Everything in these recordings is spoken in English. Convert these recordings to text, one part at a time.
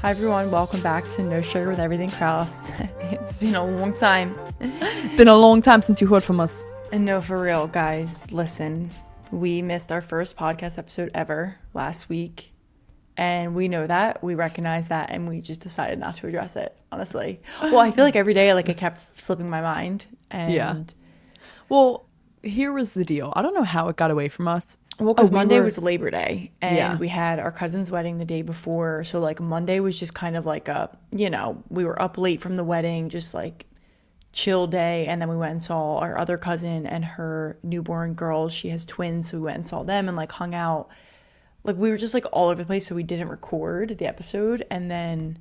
Hi everyone, welcome back to No Sugar with Everything Kraus. It's been a long time. It's been a long time since you heard from us. And no, for real, guys, listen, we missed our first podcast episode ever last week. And we know that, we recognize that, and we just decided not to address it, honestly. Well, I feel like every day, it kept slipping my mind. And Yeah. Well, here was the deal. I don't know how it got away from us. Well, because Monday was Labor Day, and Yeah. we had our cousin's wedding the day before. So, Monday was just kind of we were up late from the wedding, just chill day. And then we went and saw our other cousin and her newborn girls. She has twins, so we went and saw them and, hung out. We were just, all over the place, so we didn't record the episode. And then,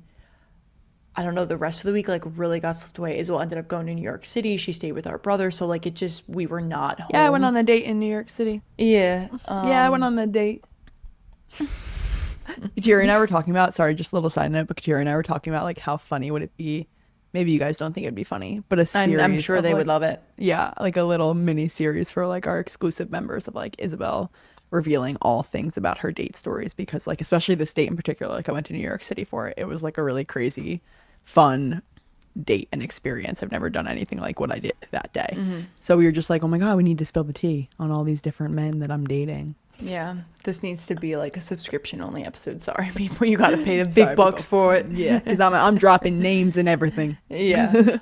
I don't know, the rest of the week, really got slipped away. Isabel ended up going to New York City. She stayed with our brother. So, we were not home. Yeah, I went on a date in New York City. Yeah. Yeah, I went on a date. Kateri and I were talking about, sorry, just a little side note, but Kateri and I were talking about, how funny would it be? Maybe you guys don't think it'd be funny, but a series. I'm sure they would love it. Yeah, a little mini series for, our exclusive members of, Isabel revealing all things about her date stories. Because, especially this date in particular, I went to New York City for it. It was, a really crazy, fun date and experience. I've never done anything like what I did that day. Mm-hmm. So we were just oh my God, we need to spill the tea on all these different men that I'm dating. Yeah, this needs to be a subscription only episode. Sorry, people, you got to pay the big bucks for it. Yeah, because I'm dropping names and everything. Yeah.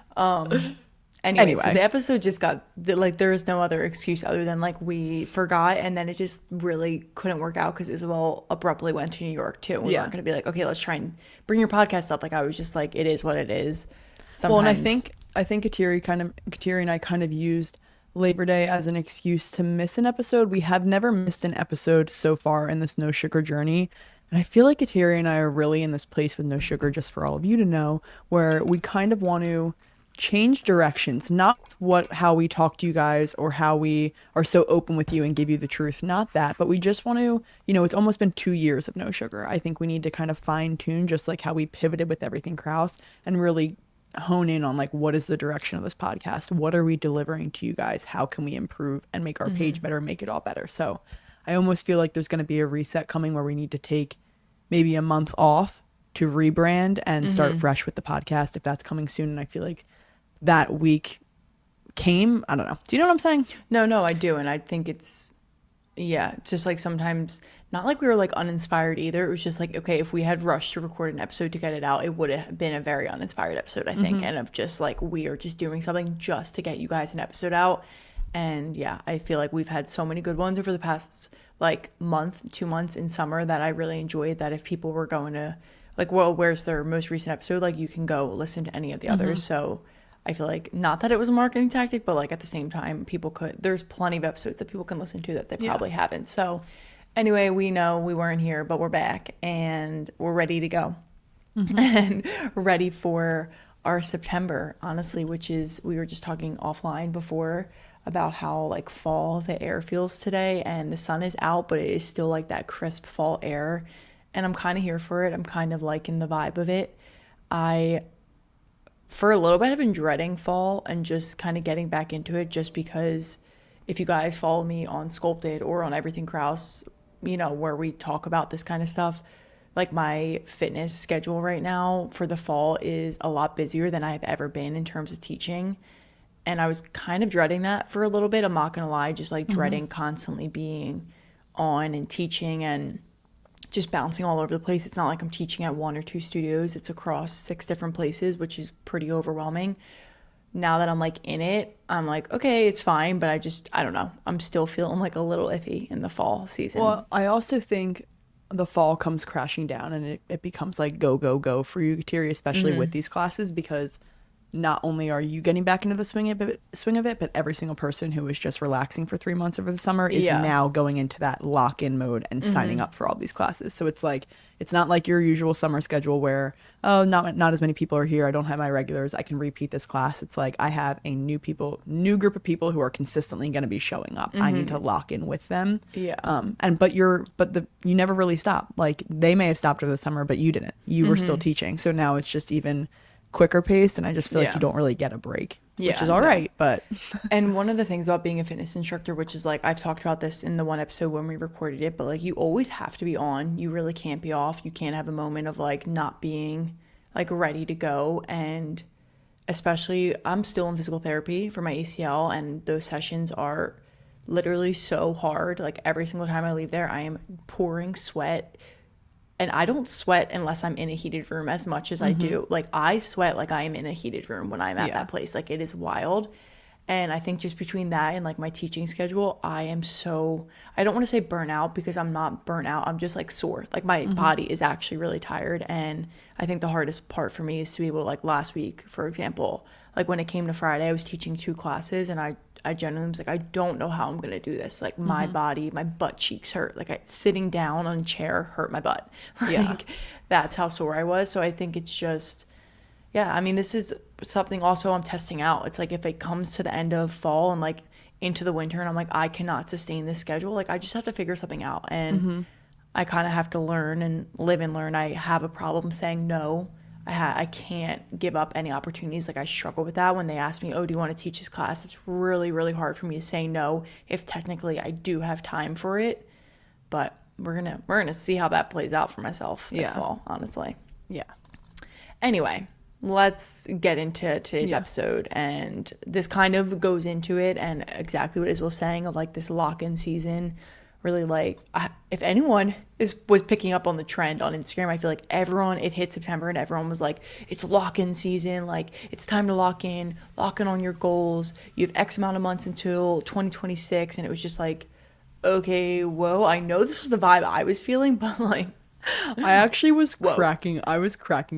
Anyway, so Anyway. the episode just got there is no other excuse other than we forgot, and then it just really couldn't work out because Isabel abruptly went to New York too. We weren't going to be okay, let's try and bring your podcast up. I was just it is what it is. Sometimes. Well, and I think Kateri and I kind of used Labor Day as an excuse to miss an episode. We have never missed an episode so far in this No Sugar journey. And I feel like Kateri and I are really in this place with No Sugar, just for all of you to know, where we kind of want to change directions, not how we talk to you guys or how we are so open with you and give you the truth, not that, but we just want to, it's almost been 2 years of No Sugar. I think we need to kind of fine tune, just how we pivoted with Everything Kraus, and really hone in on what is the direction of this podcast, what are we delivering to you guys, how can we improve and make our page better, make it all better. So I almost feel like there's going to be a reset coming where we need to take maybe a month off to rebrand and start fresh with the podcast, if that's coming soon. And I feel like that week came. I don't know, do you know what I'm saying? No, I do. And I think it's just sometimes not we were uninspired either. It was just okay, if we had rushed to record an episode to get it out, it would have been a very uninspired episode, I think. And of just we are just doing something just to get you guys an episode out. And yeah, I feel like we've had so many good ones over the past month, 2 months in summer that I really enjoyed, that if people were going to where's their most recent episode, you can go listen to any of the others. So I feel not that it was a marketing tactic, but at the same time, there's plenty of episodes that people can listen to that they probably haven't. So anyway, we know we weren't here, but we're back and we're ready to go and ready for our September, honestly, which is, we were just talking offline before about how fall the air feels today, and the sun is out, but it is still that crisp fall air. And I'm kind of here for it. I'm kind of liking the vibe of it. For a little bit, I've been dreading fall and just kind of getting back into it, just because if you guys follow me on Sculpted or on Everything Kraus, where we talk about this kind of stuff, my fitness schedule right now for the fall is a lot busier than I've ever been in terms of teaching. And I was kind of dreading that for a little bit. I'm not going to lie, just dreading constantly being on and teaching and just bouncing all over the place. It's not I'm teaching at 1 or 2 studios. It's across 6 different places, which is pretty overwhelming. Now that I'm in it, I'm okay, it's fine, but I don't know. I'm still feeling a little iffy in the fall season. Well, I also think the fall comes crashing down, and it becomes go, go, go for you, Kateri, especially with these classes, because not only are you getting back into the swing of it, but every single person who was just relaxing for 3 months over the summer is now going into that lock-in mode and signing up for all these classes. So it's it's not your usual summer schedule where, oh, not as many people are here, I don't have my regulars, I can repeat this class. It's I have a new group of people who are consistently going to be showing up. I need to lock in with them. Yeah. But you never really stop. They may have stopped over the summer, but you didn't. You were still teaching. So now it's just even quicker paced, and I just feel you don't really get a break. which Yeah, is all no. right. But And one of the things about being a fitness instructor, which is like, I've talked about this in the one episode when we recorded it, but like, you always have to be on. You really can't be off. You can't have a moment of like not being like ready to go. And especially, I'm still in physical therapy for my ACL, and those sessions are literally so hard. Like, every single time I leave there, I am pouring sweat. And I don't sweat unless I'm in a heated room as much as I do. Like, I sweat like I am in a heated room when I'm at yeah. that place. Like, it is wild. And I think just between that and like my teaching schedule, I am so, I don't want to say burnout because I'm not burnt out. I'm just like sore. Like, my body is actually really tired. And I think the hardest part for me is to be able to, like, last week, for example, like when it came to Friday, I was teaching 2 classes, and I genuinely was like, I don't know how I'm going to do this. Like, my body, my butt cheeks hurt. Like, sitting down on a chair hurt my butt. Yeah. Like, that's how sore I was. So I think it's just, yeah, I mean, this is something also I'm testing out. It's like, if it comes to the end of fall and like into the winter and I'm like, I cannot sustain this schedule, like, I just have to figure something out. And I kind of have to learn and live and learn. I have a problem saying no. I can't give up any opportunities. Like, I struggle with that when they ask me, oh, do you want to teach this class? It's really, really hard for me to say no if technically I do have time for it. But we're gonna see how that plays out for myself this fall, honestly. Yeah. Anyway, let's get into today's episode. And this kind of goes into it and exactly what Isabel's saying of like this lock-in season. Really, like, if anyone was picking up on the trend on Instagram, I feel like everyone, it hit September and everyone was like, it's lock-in season. Like, it's time to lock in on your goals. You have X amount of months until 2026. And it was just like, okay, whoa, I know this was the vibe I was feeling, but like, I actually was cracking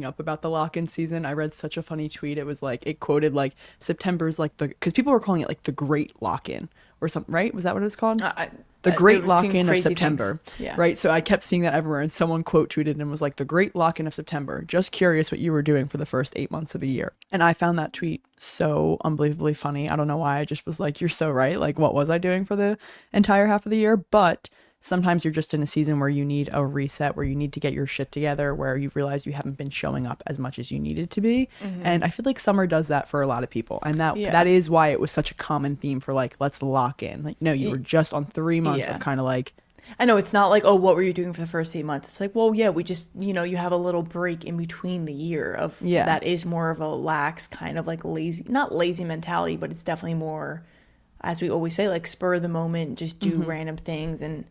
up about the lock-in season. I read such a funny tweet. It was like, it quoted like September's like because people were calling it like the great lock-in or something, right? Was that what it was called? The great lock-in of September. Yeah. Right? So I kept seeing that everywhere, and someone quote tweeted and was like, the great lock-in of September. Just curious what you were doing for the first 8 months of the year. And I found that tweet so unbelievably funny. I don't know why. I just was like, you're so right. Like, what was I doing for the entire half of the year? But sometimes you're just in a season where you need a reset, where you need to get your shit together, where you realize you haven't been showing up as much as you needed to be. And I feel like summer does that for a lot of people. And that is why it was such a common theme for like, let's lock in. Like, no, you were just on 3 months of kind of like, I know it's not like, oh, what were you doing for the first 8 months? It's like, well, yeah, we just, you have a little break in between the year of that is more of a lax kind of like lazy, not lazy mentality, but it's definitely more, as we always say, like spur of the moment, just do random things and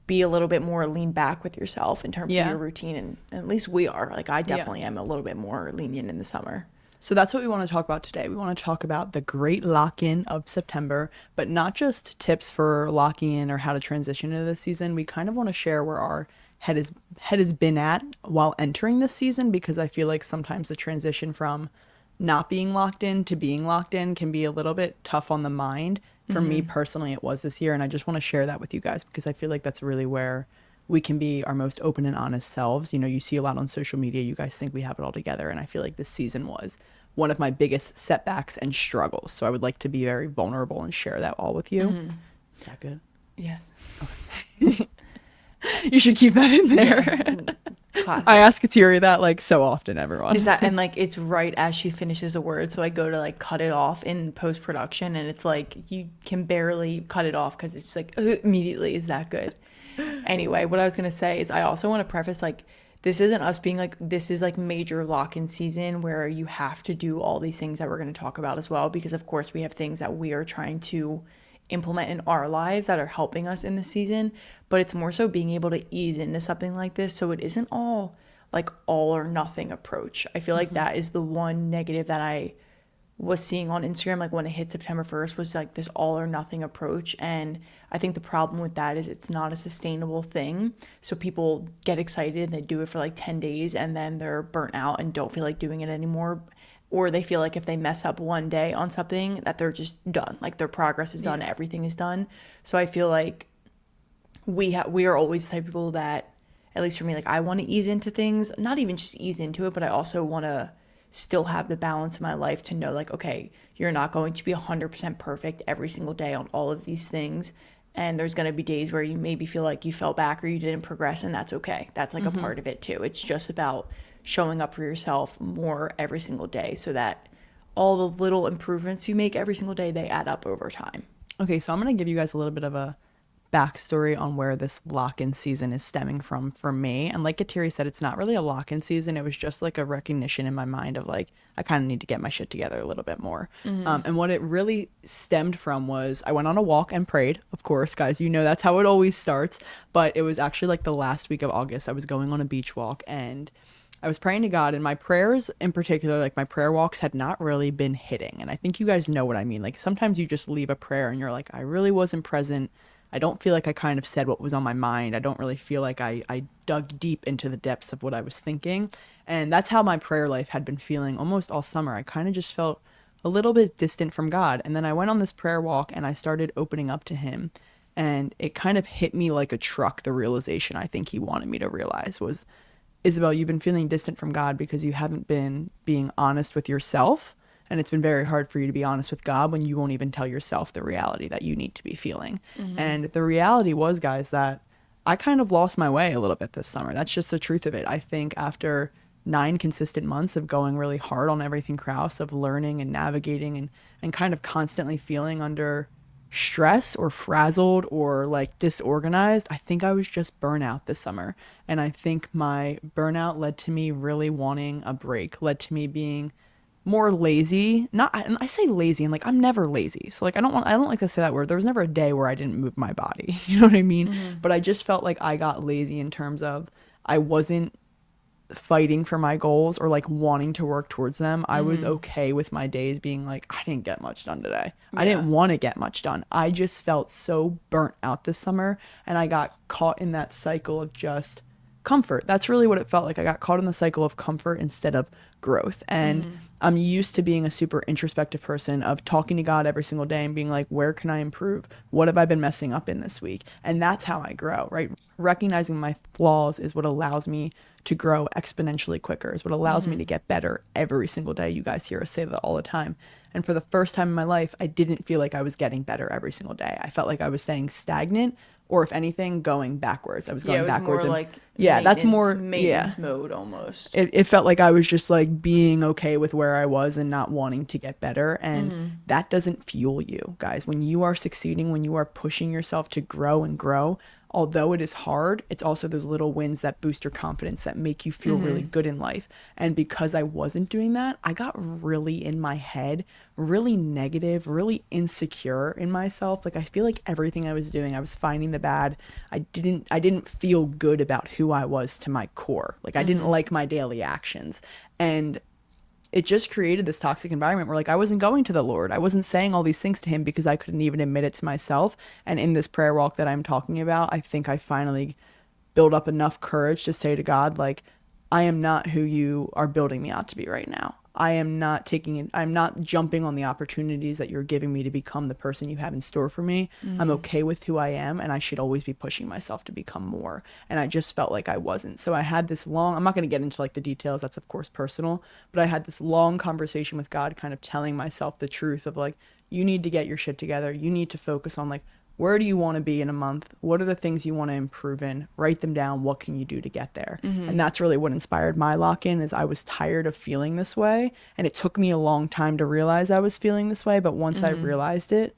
be a little bit more lean back with yourself in terms of your routine. And at least we are. Like, I definitely am a little bit more lenient in the summer. So that's what we want to talk about today. We want to talk about the great lock-in of September, but not just tips for locking in or how to transition into this season. We kind of want to share where our head has been at while entering this season, because I feel like sometimes the transition from not being locked in to being locked in can be a little bit tough on the mind. For me personally, it was this year, and I just want to share that with you guys because I feel like that's really where we can be our most open and honest selves. You know, you see a lot on social media, you guys think we have it all together, and I feel like this season was one of my biggest setbacks and struggles. So I would like to be very vulnerable and share that all with you. Is that good? Yes. Okay. You should keep that in there. Classic. I ask Kateri that like so often, everyone. Is that, and like, it's right as she finishes a word, so I go to like cut it off in post-production, and it's like you can barely cut it off because it's just like immediately is that good. Anyway, what I was gonna say is I also want to preface, like, this isn't us being like, this is like major lock-in season where you have to do all these things that we're going to talk about as well, because of course we have things that we are trying to implement in our lives that are helping us in this season, but it's more so being able to ease into something like this so it isn't all like all or nothing approach. I feel like that is the one negative that I was seeing on Instagram, like when it hit September 1st, was like this all or nothing approach. And I think the problem with that is it's not a sustainable thing. So people get excited and they do it for like 10 days and then they're burnt out and don't feel like doing it anymore. Or they feel like if they mess up one day on something that they're just done, like their progress is done, everything is done. So I feel like we are always the type of people that, at least for me, like I want to ease into things, not even just ease into it, but I also want to still have the balance in my life to know like, okay, you're not going to be 100% perfect every single day on all of these things. And there's going to be days where you maybe feel like you fell back or you didn't progress, and that's okay. That's like a part of it too. It's just about showing up for yourself more every single day so that all the little improvements you make every single day, they add up over time. Okay, so I'm going to give you guys a little bit of a backstory on where this lock-in season is stemming from for me. And like Kateri said, it's not really a lock-in season. It was just like a recognition in my mind of like, I kind of need to get my shit together a little bit more. And what it really stemmed from was I went on a walk and prayed. Of course, guys, you know that's how it always starts. But it was actually like the last week of August. I was going on a beach walk and I was praying to God, and my prayers in particular, like my prayer walks, had not really been hitting. And I think you guys know what I mean. Like sometimes you just leave a prayer and you're like, I really wasn't present. I don't feel like I kind of said what was on my mind. I don't really feel like I dug deep into the depths of what I was thinking. And that's how my prayer life had been feeling almost all summer. I kind of just felt a little bit distant from God. And then I went on this prayer walk and I started opening up to him. And it kind of hit me like a truck, the realization I think he wanted me to realize was, Isabel, you've been feeling distant from God because you haven't been being honest with yourself. And it's been very hard for you to be honest with God when you won't even tell yourself the reality that you need to be feeling. And the reality was, guys, that I kind of lost my way a little bit this summer. That's just the truth of it. I think after 9 consistent months of going really hard on everything Kraus, of learning and navigating and kind of constantly feeling under stress or frazzled or like disorganized, I think I was just burnout this summer. And I think my burnout led to me really wanting a break, led to me being more lazy. Not, I say lazy and like I'm never lazy. So like I don't like to say that word. There was never a day where I didn't move my body. You know what I mean? But I just felt like I got lazy in terms of I wasn't fighting for my goals or like wanting to work towards them. I was okay with my days being like, I didn't get much done today. I didn't want to get much done. I just felt so burnt out this summer, and I got caught in that cycle of just comfort. That's really what it felt like. I got caught in the cycle of comfort instead of growth. And I'm used to being a super introspective person, of talking to God every single day and being like, where can I improve? What have I been messing up in this week? And that's how I grow, right? Recognizing my flaws is what allows me to grow exponentially quicker, is what allows me to get better every single day. You guys hear us say that all the time. And for the first time in my life, I didn't feel like I was getting better every single day. I felt like I was staying stagnant, or if anything, going backwards. I was going backwards. More like that's more maintenance mode almost. It felt like I was just like being okay with where I was and not wanting to get better. And that doesn't fuel you, guys. When you are succeeding, when you are pushing yourself to grow and grow, although it is hard, it's also those little wins that boost your confidence, that make you feel really good in life. And because I wasn't doing that, I got really in my head, really negative, really insecure in myself. Like I feel like everything I was doing, I was finding the bad. I didn't feel good about who I was to my core. Like I didn't like my daily actions. And it just created this toxic environment where like I wasn't going to the Lord. I wasn't saying all these things to him because I couldn't even admit it to myself. And in this prayer walk that I'm talking about, I think I finally built up enough courage to say to God, like, I am not who you are building me out to be right now. I'm not jumping on the opportunities that you're giving me to become the person you have in store for me. I'm okay with who I am, and I should always be pushing myself to become more. And I just felt like I wasn't. So I had this I'm not going to get into like the details, that's of course personal, but I had this long conversation with God, kind of telling myself the truth of like, you need to get your shit together. You need to focus on like, where do you want to be in a month? What are the things you want to improve in? Write them down. What can you do to get there? And that's really what inspired my lock-in, is I was tired of feeling this way. And it took me a long time to realize I was feeling this way. But once I realized it,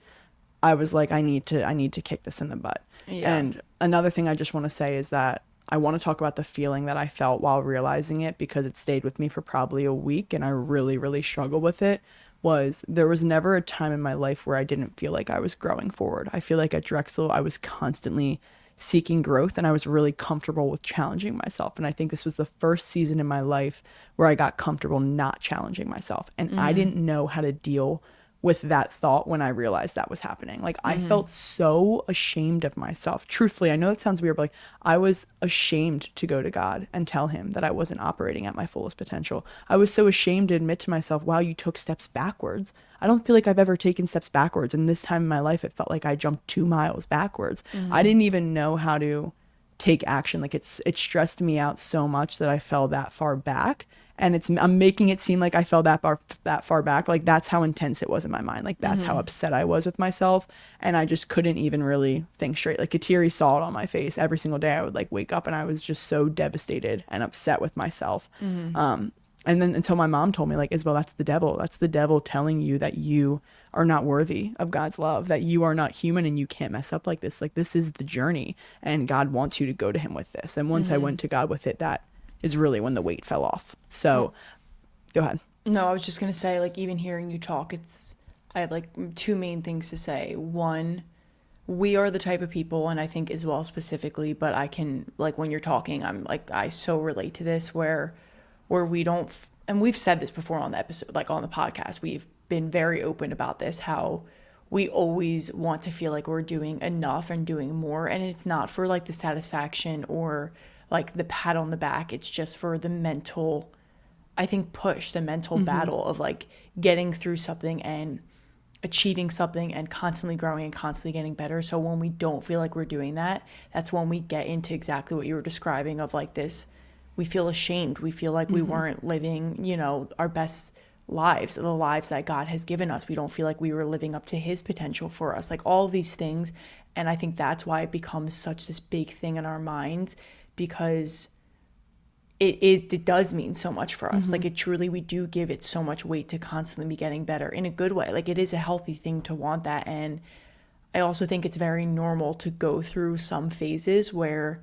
I was like, I need to kick this in the butt. Yeah. And another thing I just want to say is that I want to talk about the feeling that I felt while realizing it, because it stayed with me for probably a week and I really, really struggled with it. There was never a time in my life where I didn't feel like I was growing forward. I feel like at Drexel, I was constantly seeking growth, and I was really comfortable with challenging myself. And I think this was the first season in my life where I got comfortable not challenging myself. And I didn't know how to deal with that thought when I realized that was happening. Like I felt so ashamed of myself. Truthfully, I know that sounds weird, but like I was ashamed to go to God and tell him that I wasn't operating at my fullest potential. I was so ashamed to admit to myself, wow, you took steps backwards. I don't feel like I've ever taken steps backwards. And this time in my life, it felt like I jumped 2 miles backwards. I didn't even know how to take action. Like it stressed me out so much that I fell that far back. And I'm making it seem like I fell that far back. Like that's how intense it was in my mind. Like that's how upset I was with myself. And I just couldn't even really think straight. Like Kateri saw it on my face every single day. I would like wake up and I was just so devastated and upset with myself. And then until my mom told me, like, Isabel, that's the devil. That's the devil telling you that you are not worthy of God's love, that you are not human and you can't mess up like this. Like, this is the journey and God wants you to go to him with this. And once I went to God with it, that is really when the weight fell off. So go ahead. No, I was just gonna say, like, even hearing you talk, I have like two main things to say. One, we are the type of people, and I think as well specifically, but I can, like, when you're talking, I'm like, I so relate to this where we don't, and we've said this before on the episode, like on the podcast, we've been very open about this, how we always want to feel like we're doing enough and doing more. And it's not for like the satisfaction or like the pat on the back. It's just for the mental, I think, push, the mental battle of like getting through something and achieving something and constantly growing and constantly getting better. So when we don't feel like we're doing that, that's when we get into exactly what you were describing of like this, we feel ashamed. We feel like we weren't living, you know, our best lives, the lives that God has given us. We don't feel like we were living up to his potential for us, like all these things. And I think that's why it becomes such this big thing in our minds, because it does mean so much for us. Like, it truly, we do give it so much weight to constantly be getting better in a good way. Like, it is a healthy thing to want that. And I also think it's very normal to go through some phases where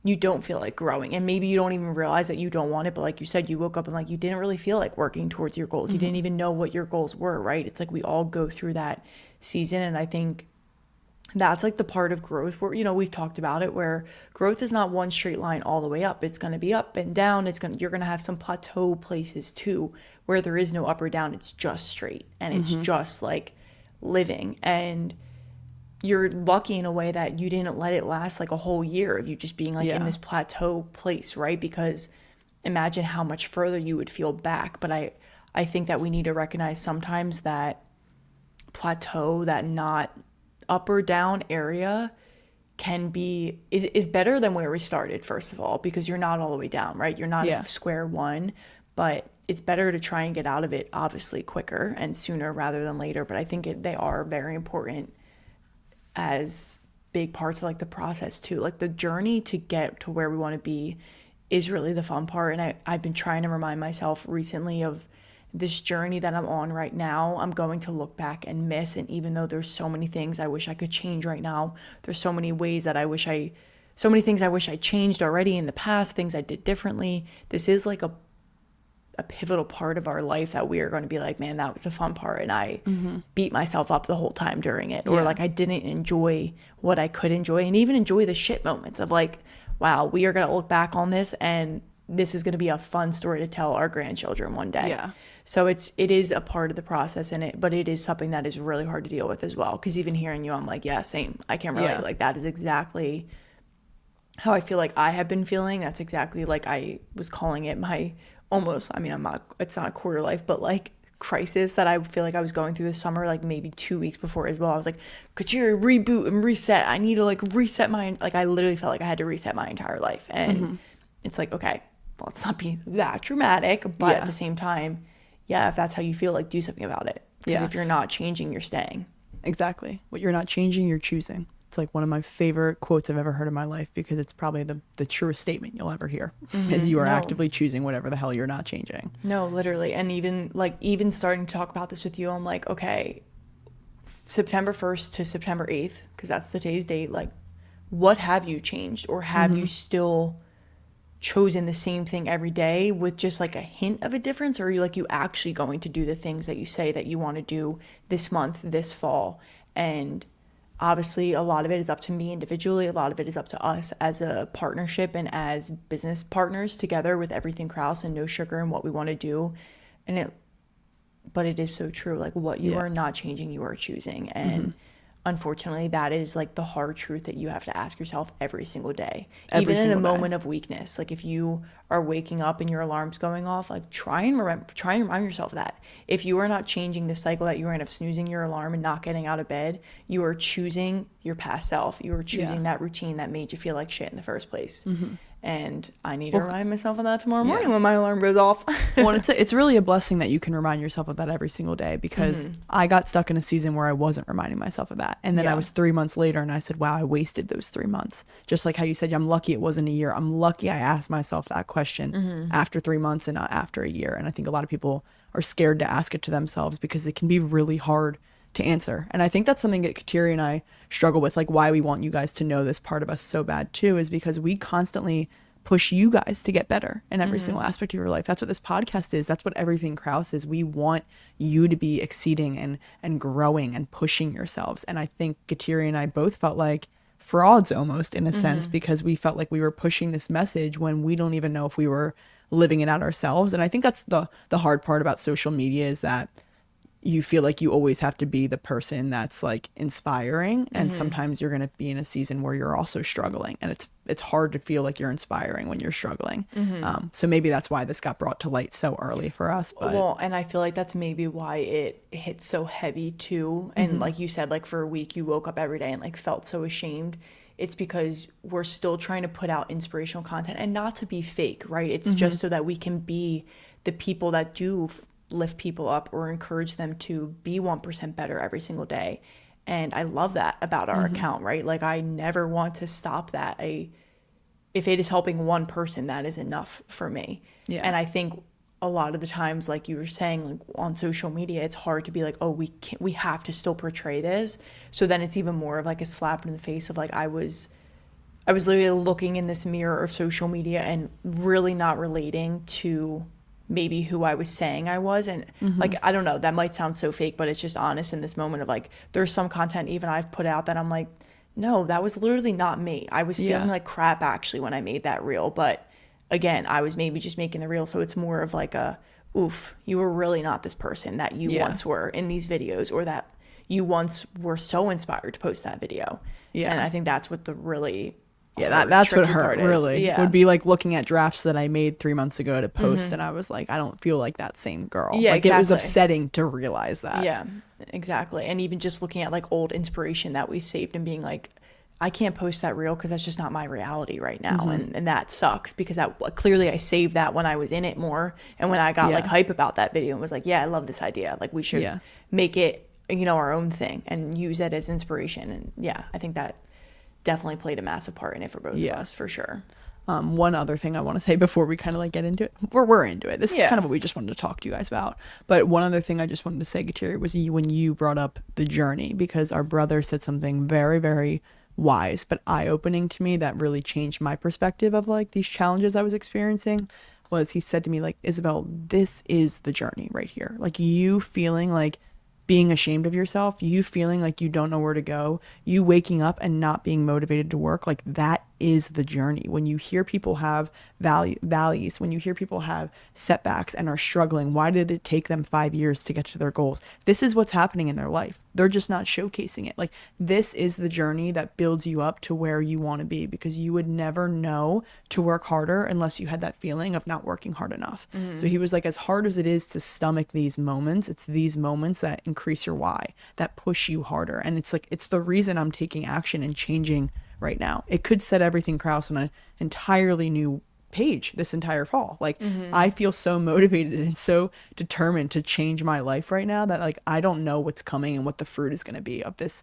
you don't feel like growing, and maybe you don't even realize that you don't want it, but like you said, you woke up and like you didn't really feel like working towards your goals. You didn't even know what your goals were, right? It's like we all go through that season, and I think that's like the part of growth where, you know, we've talked about it, where growth is not one straight line all the way up. It's going to be up and down. You're going to have some plateau places too, where there is no up or down. It's just straight, and it's just like living. And you're lucky in a way that you didn't let it last like a whole year of you just being like in this plateau place, right? Because imagine how much further you would feel back. But I think that we need to recognize sometimes that plateau, that not up or down area is better than where we started, first of all, because you're not all the way down, right? You're not at square one, but it's better to try and get out of it obviously quicker and sooner rather than later. But I think they are very important as big parts of like the process too. Like, the journey to get to where we want to be is really the fun part. And I've been trying to remind myself recently of this journey that I'm on right now. I'm going to look back and miss. And even though there's so many things I wish I could change right now, there's so many ways that so many things I wish I changed already in the past, things I did differently. This is like a pivotal part of our life that we are going to be like, man, that was the fun part, and I beat myself up the whole time during it, or like I didn't enjoy what I could enjoy, and even enjoy the shit moments of like, wow, we are going to look back on this and this is going to be a fun story to tell our grandchildren one day. So it is a part of the process but it is something that is really hard to deal with as well, because even hearing you, I'm like, yeah, same, I can relate. Like, that is exactly how I feel like I have been feeling. That's exactly like I was calling it my almost, I mean, it's not a quarter life, but like crisis that I feel like I was going through this summer, like maybe 2 weeks before as well. I was like, could you reboot and reset? I need to like reset I literally felt like I had to reset my entire life. And it's like, okay, well, let's not be that dramatic, but at the same time, if that's how you feel, like, do something about it. Because if you're not changing, you're staying. Exactly. What you're not changing, you're choosing. It's like one of my favorite quotes I've ever heard in my life, because it's probably the truest statement you'll ever hear, is you are actively choosing whatever the hell you're not changing. No, literally. And even starting to talk about this with you, I'm like, okay, September 1st to September 8th, because that's the today's date, like, what have you changed? Or have you still chosen the same thing every day with just like a hint of a difference? Or are you actually going to do the things that you say that you want to do this month, this fall? And obviously, a lot of it is up to me individually. A lot of it is up to us as a partnership and as business partners together with Everything Kraus and No Sugar and what we want to do. But it is so true. Like, what you are not changing, you are choosing. And unfortunately, that is like the hard truth that you have to ask yourself every single day. Even in a moment of weakness. Like, if you are waking up and your alarm's going off, like, try and remind yourself that. If you are not changing the cycle that you are in of snoozing your alarm and not getting out of bed, you are choosing your past self. You are choosing that routine that made you feel like shit in the first place. And I need to remind myself of that tomorrow morning when my alarm goes off. Well, it's really a blessing that you can remind yourself of that every single day, because I got stuck in a season where I wasn't reminding myself of that. And then I was 3 months later and I said, wow, I wasted those 3 months. Just like how you said, I'm lucky it wasn't a year. I'm lucky I asked myself that question after 3 months and not after a year. And I think a lot of people are scared to ask it to themselves because it can be really hard to answer. And I think that's something that Kateri and I struggle with, like why we want you guys to know this part of us so bad too, is because we constantly push you guys to get better in every single aspect of your life. That's what this podcast is. That's what everything Kraus is. We want you to be exceeding and growing and pushing yourselves. And I think Kateri and I both felt like frauds almost in a sense, because we felt like we were pushing this message when we don't even know if we were living it out ourselves. And I think that's the hard part about social media, is that you feel like you always have to be the person that's like inspiring, and sometimes you're going to be in a season where you're also struggling, and it's hard to feel like you're inspiring when you're struggling. So maybe that's why this got brought to light so early for us. But well, and I feel like that's maybe why it hits so heavy too. And like you said, like for a week you woke up every day and like felt so ashamed. It's because we're still trying to put out inspirational content, and not to be fake, right? It's just so that we can be the people that do lift people up or encourage them to be 1% better every single day. And I love that about our account, right? Like I never want to stop that. If it is helping one person, that is enough for me. Yeah. And I think a lot of the times, like you were saying, like on social media, it's hard to be like, oh, we have to still portray this. So then it's even more of like a slap in the face of like, I was literally looking in this mirror of social media and really not relating to maybe who I was saying I was. And like, I don't know, that might sound so fake, but it's just honest in this moment of like, there's some content even I've put out that I'm like, no, that was literally not me. I was feeling like crap actually when I made that reel. But again, I was maybe just making the reel. So it's more of like a, oof, you were really not this person that you once were in these videos, or that you once were so inspired to post that video. Yeah. And I think that's what the really that's what hurt really would be, like looking at drafts that I made 3 months ago to post, and I was like, I don't feel like that same girl. Yeah, like it was upsetting to realize that. Yeah, exactly. And even just looking at like old inspiration that we've saved and being like, I can't post that reel because that's just not my reality right now. And that sucks, because that clearly I saved that when I was in it more, and when I got like hype about that video and was like, yeah, I love this idea, like we should make it, you know, our own thing and use it as inspiration. And yeah, I think that definitely played a massive part in it for both of us, for sure. One other thing I want to say before we kind of like get into it, we're into it. This is kind of what we just wanted to talk to you guys about. But one other thing I just wanted to say, Kateri, was when you brought up the journey, because our brother said something very, very wise but eye-opening to me that really changed my perspective of like these challenges I was experiencing. Was he said to me, like, Isabel, this is the journey right here. Like, you feeling like being ashamed of yourself, you feeling like you don't know where to go, you waking up and not being motivated to work, like that is the journey. When you hear people have valleys, when you hear people have setbacks and are struggling, why did it take them 5 years to get to their goals? This is what's happening in their life. They're just not showcasing it. Like, this is the journey that builds you up to where you want to be, because you would never know to work harder unless you had that feeling of not working hard enough. So he was like, as hard as it is to stomach these moments, it's these moments that increase your why, that push you harder. And it's like, it's the reason I'm taking action and changing right now. It could set everything Kraus on an entirely new page this entire fall. Like, I feel so motivated and so determined to change my life right now that like I don't know what's coming and what the fruit is going to be of this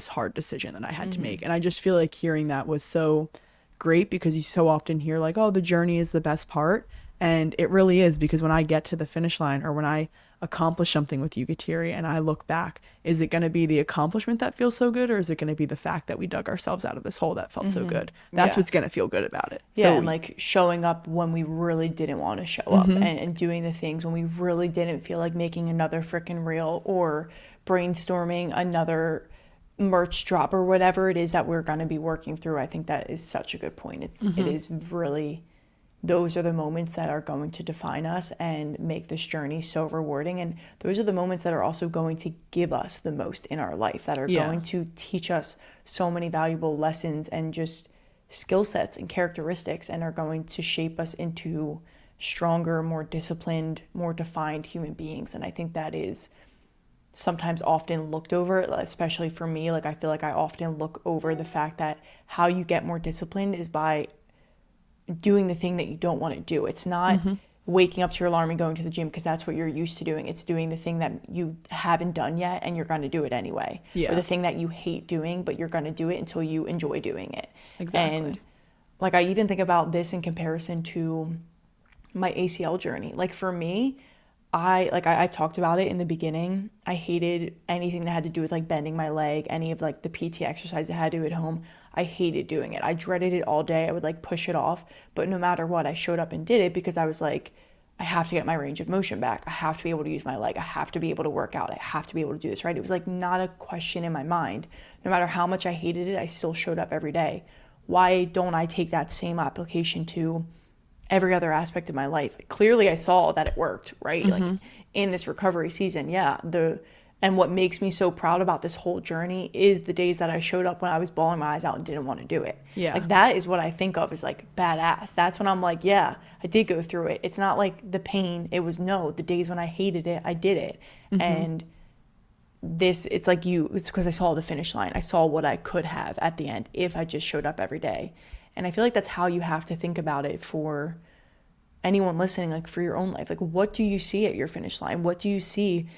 hard decision that I had to make. And I just feel like hearing that was so great, because you so often hear like, oh, the journey is the best part. And it really is, because when I get to the finish line, or when I accomplish something with you, Kateri, and I look back, is it going to be the accomplishment that feels so good, or is it going to be the fact that we dug ourselves out of this hole that felt so good? That's what's going to feel good about it. Yeah, so and like showing up when we really didn't want to show up, and doing the things when we really didn't feel like making another freaking reel or brainstorming another merch drop or whatever it is that we're going to be working through. I think that is such a good point. It is really, those are the moments that are going to define us and make this journey so rewarding. And those are the moments that are also going to give us the most in our life, that are going to teach us so many valuable lessons and just skill sets and characteristics, and are going to shape us into stronger, more disciplined, more defined human beings. And I think that is sometimes often looked over, especially for me. Like, I feel like I often look over the fact that how you get more disciplined is by doing the thing that you don't want to do. It's not waking up to your alarm and going to the gym because that's what you're used to doing. It's doing the thing that you haven't done yet and you're going to do it anyway. Yeah. Or the thing that you hate doing, but you're going to do it until you enjoy doing it. Exactly. And like, I even think about this in comparison to my ACL journey. Like, for me, I've talked about it in the beginning. I hated anything that had to do with like bending my leg, any of like the PT exercise I had to do at home. I hated doing it. I dreaded it all day. I would like push it off. But no matter what, I showed up and did it because I was like, I have to get my range of motion back. I have to be able to use my leg. I have to be able to work out. I have to be able to do this, right? It was like not a question in my mind. No matter how much I hated it, I still showed up every day. Why don't I take that same application to every other aspect of my life? Clearly I saw that it worked, right? Like in this recovery season, and what makes me so proud about this whole journey is the days that I showed up when I was bawling my eyes out and didn't want to do it. Yeah. Like, that is what I think of as like badass. That's when I'm like, yeah, I did go through it. It's not like the pain. It was the days when I hated it, I did it. And it's like it's because I saw the finish line. I saw what I could have at the end if I just showed up every day. And I feel like that's how you have to think about it for anyone listening, like for your own life. Like, what do you see at your finish line? What do you see,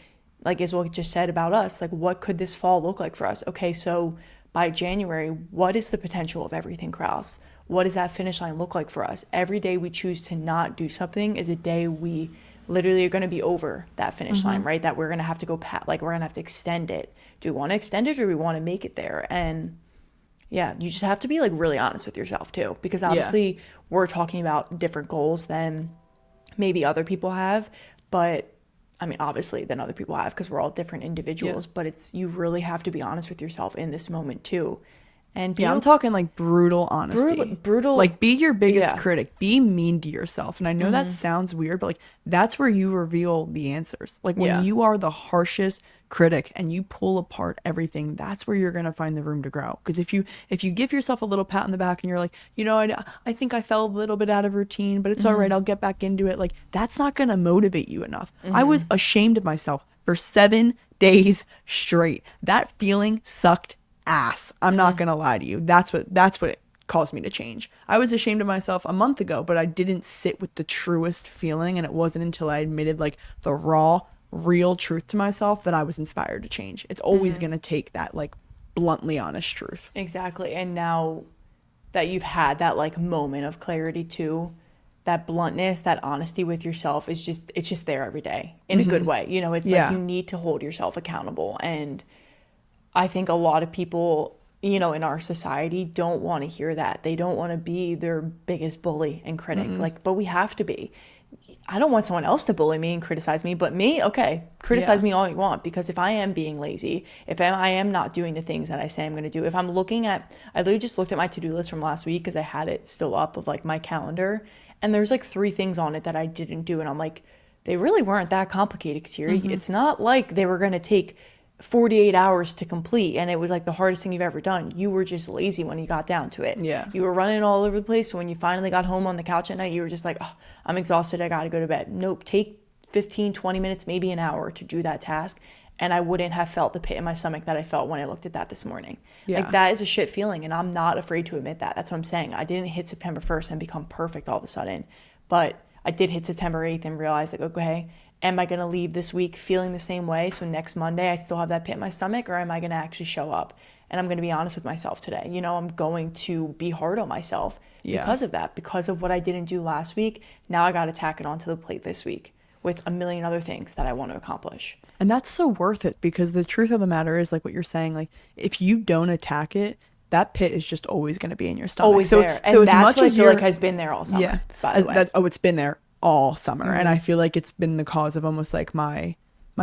like as what just said about us, like what could this fall look like for us? Okay, so by January, what is the potential of everything Kraus? What does that finish line look like for us? Every day we choose to not do something is a day we literally are going to be over that finish line, right? That we're going to have to go we're going to have to extend it. Do we want to extend it or do we want to make it there? And yeah, you just have to be like really honest with yourself too, because obviously we're talking about different goals than maybe other people have, but I mean, obviously than other people have, because we're all different individuals, but you really have to be honest with yourself in this moment too. And I'm talking like brutal honesty. Brutal. Like, be your biggest critic. Be mean to yourself. And I know that sounds weird, but like that's where you reveal the answers. Like when you are the harshest critic and you pull apart everything, that's where you're going to find the room to grow. Because if you give yourself a little pat on the back and you're like, I think I fell a little bit out of routine, but it's all right, I'll get back into it. Like, that's not going to motivate you enough. I was ashamed of myself for 7 days straight. That feeling sucked ass. I'm not gonna lie to you. That's what it caused me to change. I was ashamed of myself a month ago, but I didn't sit with the truest feeling, and it wasn't until I admitted like the raw, real truth to myself that I was inspired to change. It's always gonna take that like bluntly honest truth. Exactly. And now that you've had that like moment of clarity too, that bluntness, that honesty with yourself it's just there every day in a good way. It's like you need to hold yourself accountable. And I think a lot of people, in our society don't want to hear that. They don't want to be their biggest bully and critic. But we have to be. I don't want someone else to bully me and criticize me, but me, okay, criticize me all you want. Because if I am being lazy, if I am not doing the things that I say I'm going to do, if I'm I literally just looked at my to-do list from last week because I had it still up of like my calendar. And there's like 3 things on it that I didn't do. And I'm like, they really weren't that complicated, Kateri. It's not like they were going to take 48 hours to complete and it was like the hardest thing you've ever done. You were just lazy when you got down to it. You were running all over the place. So when you finally got home on the couch at night, you were just like, oh, I'm exhausted, I gotta go to bed. Nope. Take 15-20 minutes, maybe an hour to do that task, and I wouldn't have felt the pit in my stomach that I felt when I looked at that this morning. Like, that is a shit feeling, and I'm not afraid to admit that. That's what I'm saying. I didn't hit September 1st and become perfect all of a sudden, but I did hit September 8th and realize like, okay, am I going to leave this week feeling the same way? So next Monday, I still have that pit in my stomach, or am I going to actually show up? And I'm going to be honest with myself today. I'm going to be hard on myself because of that, because of what I didn't do last week. Now I got to tack it onto the plate this week with a million other things that I want to accomplish. And that's so worth it, because the truth of the matter is, like what you're saying, like if you don't attack it, that pit is just always going to be in your stomach. Always there. And that's much what I feel like has been there all summer, by the way. It's been there all summer. And I feel like it's been the cause of almost like my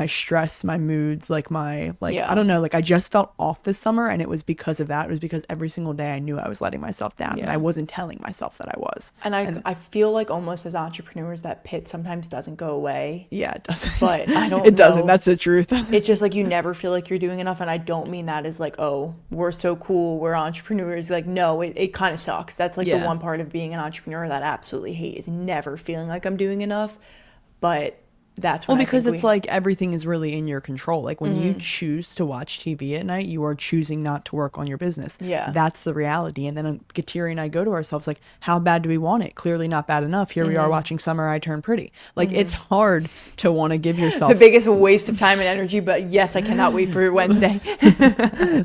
stress, my moods, like I don't know, like I just felt off this summer, and it was because of that. It was because every single day I knew I was letting myself down, and I wasn't telling myself that I was. And I feel like almost as entrepreneurs that pit sometimes doesn't go away. Yeah, it doesn't. But I don't It doesn't. That's the truth. It's just like you never feel like you're doing enough, and I don't mean that as like, oh, we're so cool, we're entrepreneurs. Like, no, it kind of sucks. That's like the one part of being an entrepreneur that I absolutely hate, is never feeling like I'm doing enough. But that's Well, when I because think it's like everything is really in your control. Like when you choose to watch TV at night, you are choosing not to work on your business. Yeah. That's the reality. And then Kateri and I go to ourselves like, how bad do we want it? Clearly not bad enough. Here we are watching Summer I Turn Pretty. Like it's hard to want to give the yourself biggest waste of time and energy, but yes, I cannot wait for Wednesday.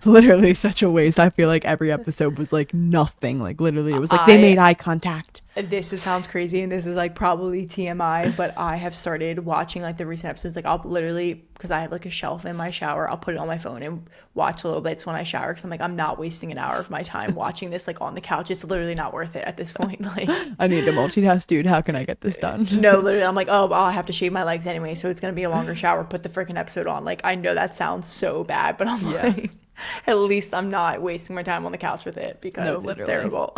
literally such a waste. I feel like every episode was like nothing. Like literally it was like they made eye contact. Sounds crazy, and this is like probably TMI, but I have started watching like the recent episodes. Like I'll literally, because I have like a shelf in my shower, I'll put it on my phone and watch little bits when I shower, because I'm like, I'm not wasting an hour of my time watching this like on the couch. It's literally not worth it at this point. Like I need to multitask, dude. How can I get this done? no, literally, I'm like, oh, I'll have to shave my legs anyway, so it's gonna be a longer shower. Put the freaking episode on. Like I know that sounds so bad, but I'm like, at least I'm not wasting my time on the couch with it, because it's terrible.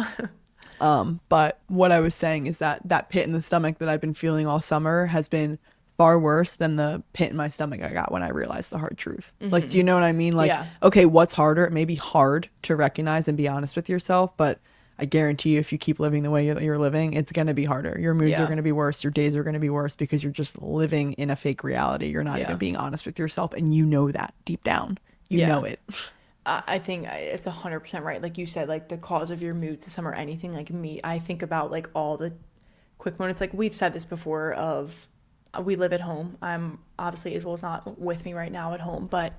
But what I was saying is that pit in the stomach that I've been feeling all summer has been far worse than the pit in my stomach I got when I realized the hard truth. Like, do you know what I mean? Like, okay, what's harder? It may be hard to recognize and be honest with yourself, but I guarantee you, if you keep living the way you're living, it's going to be harder. Your moods are going to be worse. Your days are going to be worse, because you're just living in a fake reality. You're not even being honest with yourself. And you know that deep down. You know it. I think it's 100% right. Like you said, like the cause of your moods this summer, anything like me, I think about like all the quick moments. Like we've said this before of we live at home. I'm obviously, Isabel's not with me right now at home, but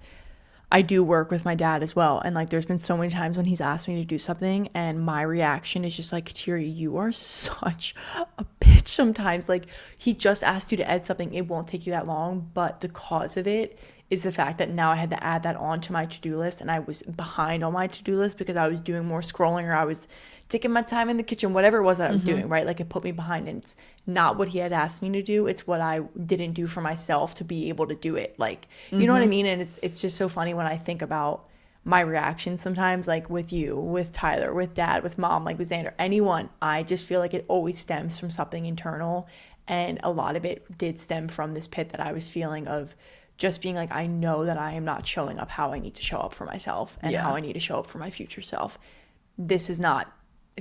I do work with my dad as well. And like there's been so many times when he's asked me to do something and my reaction is just like, Kateri, you are such a bitch sometimes. Like he just asked you to edit something. It won't take you that long, but the cause of it is the fact that now I had to add that on to my to-do list, and I was behind on my to-do list because I was doing more scrolling, or I was taking my time in the kitchen, whatever it was that I was doing, right? Like it put me behind, and it's not what he had asked me to do. It's what I didn't do for myself to be able to do it. Like, you know what I mean? And it's just so funny when I think about my reactions sometimes, like with you, with Tyler, with dad, with mom, like with Xander, anyone. I just feel like it always stems from something internal. And a lot of it did stem from this pit that I was feeling of just being like, I know that I am not showing up how I need to show up for myself and how I need to show up for my future self.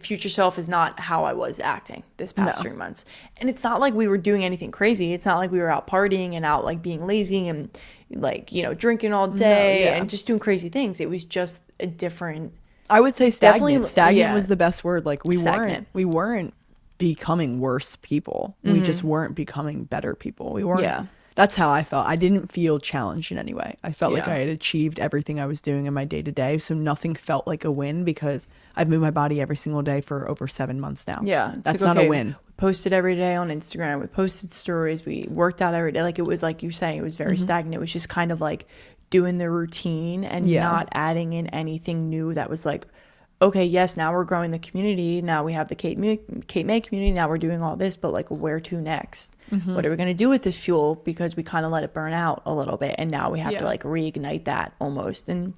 Future self is not how I was acting this past 3 months. And it's not like we were doing anything crazy. It's not like we were out partying and out like being lazy and like, you know, drinking all day and just doing crazy things. It was just a different. I would say stagnant. Stagnant was the best word. Like we weren't becoming worse people. We just weren't becoming better people. We weren't. Yeah. That's how I felt. I didn't feel challenged in any way. I felt like I had achieved everything I was doing in my day-to-day. So nothing felt like a win, because I've moved my body every single day for over 7 months now. Yeah. That's like, not a win. We posted every day on Instagram. We posted stories. We worked out every day. Like it was like you saying, it was very stagnant. It was just kind of like doing the routine and not adding in anything new that was like, okay, yes, now we're growing the community. Now we have the Kate May community. Now we're doing all this, but like, where to next? What are we going to do with this fuel? Because we kind of let it burn out a little bit, and now we have to like reignite that almost. And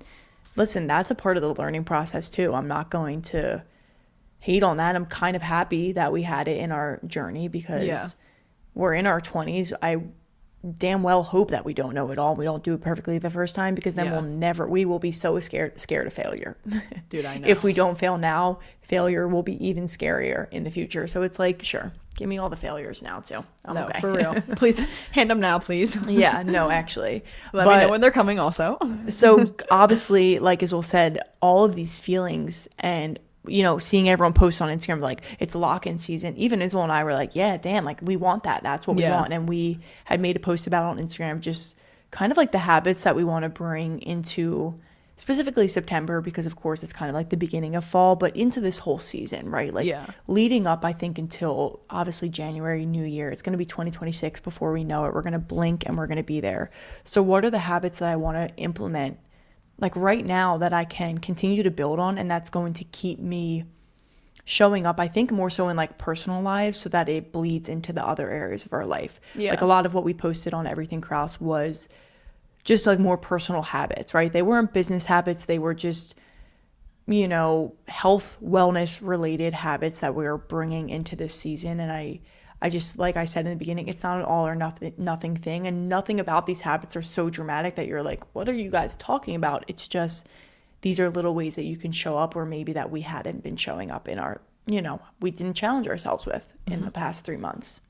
listen, that's a part of the learning process too. I'm not going to hate on that. I'm kind of happy that we had it in our journey, because we're in our 20s. I damn well hope that we don't know it all. We don't do it perfectly the first time, because then we will be so scared of failure. Dude, I know. If we don't fail now, failure will be even scarier in the future. So it's like, sure, give me all the failures now too. No, okay. For real. Please hand them now, please. Yeah, no, actually. Let me know when they're coming also. So obviously, like Isabel said, all of these feelings and, you know, seeing everyone post on Instagram, like it's lock-in season. Even Isabel and I were like, yeah, damn, like we want that. That's what we want. And we had made a post about it on Instagram, just kind of like the habits that we want to bring into specifically September, because of course it's kind of like the beginning of fall, but into this whole season, right? Like leading up, I think, until obviously January, New Year, it's going to be 2026 before we know it. We're going to blink and we're going to be there. So what are the habits that I want to implement like right now that I can continue to build on, and that's going to keep me showing up, I think, more so in like personal lives, so that it bleeds into the other areas of our life. Like a lot of what we posted on Everything Kraus was just like more personal habits, right? They weren't business habits. They were just, you know, health, wellness related habits that we were bringing into this season. And I just, like I said in the beginning, it's not an all or nothing thing. And nothing about these habits are so dramatic that you're like, what are you guys talking about? It's just, these are little ways that you can show up, or maybe that we hadn't been showing up in our, you know, we didn't challenge ourselves with in the past 3 months.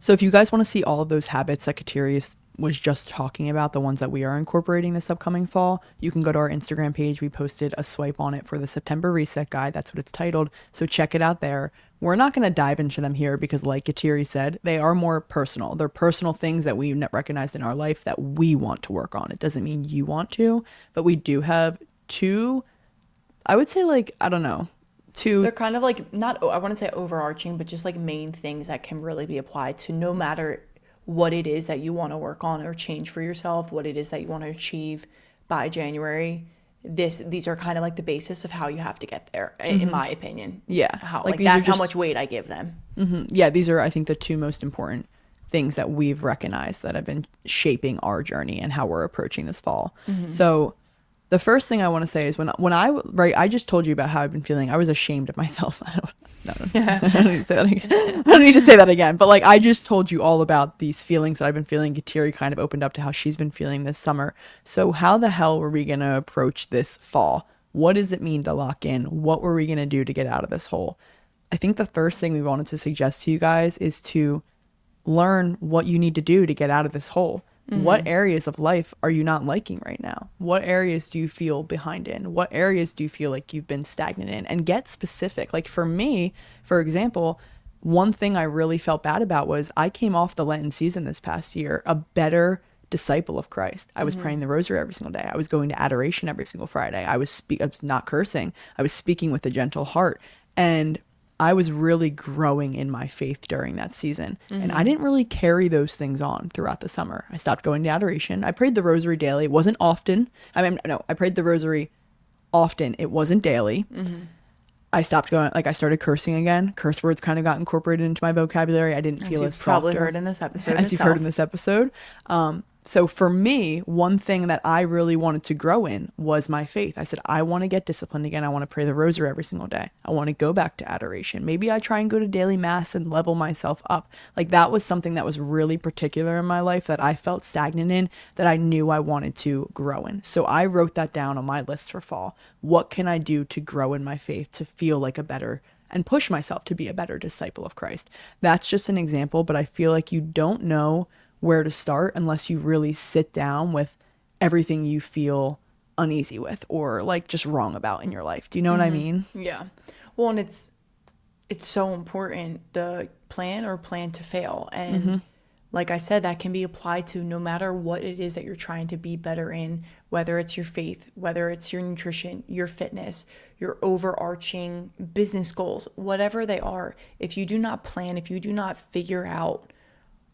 So if you guys want to see all of those habits that Kateri was just talking about, the ones that we are incorporating this upcoming fall, you can go to our Instagram page. We posted a swipe on it for the September reset guide. That's what it's titled. So check it out there. We're not going to dive into them here because, like Kateri said, they are more personal. They're personal things that we've recognized in our life that we want to work on. It doesn't mean you want to, but we do have two, I would say, like, I don't know, two. They're kind of like, not, I want to say overarching, but just like main things that can really be applied to no matter what it is that you want to work on or change for yourself, what it is that you want to achieve by January. These are kind of like the basis of how you have to get there, in my opinion. Yeah. How, Like, like these are that's how just- much weight I give them. Yeah, these are, I think, the two most important things that we've recognized that have been shaping our journey and how we're approaching this fall. So the first thing I want to say is I just told you about how I've been feeling. I was ashamed of myself. I don't need to say that again. I don't need to say that again. But like, I just told you all about these feelings that I've been feeling. Kateri kind of opened up to how she's been feeling this summer. So how the hell were we going to approach this fall? What does it mean to lock in? What were we going to do to get out of this hole? I think the first thing we wanted to suggest to you guys is to learn what you need to do to get out of this hole. What areas of life are you not liking right now? What areas do you feel behind in? What areas do you feel like you've been stagnant in? And get specific. Like for me, for example, one thing I really felt bad about was I came off the Lenten season this past year a better disciple of Christ. I was praying the rosary every single day. I was going to adoration every single Friday. I was not cursing. I was speaking with a gentle heart. And I was really growing in my faith during that season. And I didn't really carry those things on throughout the summer. I stopped going to adoration. I prayed the rosary daily. It wasn't often. I mean, no, I prayed the rosary often. It wasn't daily. I stopped going, like I started cursing again. Curse words kind of got incorporated into my vocabulary. I didn't feel as probably softer, heard in this episode. as you've heard in this episode. So for me, one thing that I really wanted to grow in was my faith. I said, I want to get disciplined again. I want to pray the rosary every single day. I want to go back to adoration. Maybe I try and go to daily mass and level myself up. Like that was something that was really particular in my life that I felt stagnant in, that I knew I wanted to grow in. So I wrote that down on my list for fall. What can I do to grow in my faith, to feel like a better and push myself to be a better disciple of Christ? That's just an example, but I feel like you don't know where to start unless you really sit down with everything you feel uneasy with or like just wrong about in your life. Do you know what I mean? Yeah. Well, and it's so important, the plan or plan to fail. And like I said, that can be applied to no matter what it is that you're trying to be better in, whether it's your faith, whether it's your nutrition, your fitness, your overarching business goals, whatever they are. If you do not plan, if you do not figure out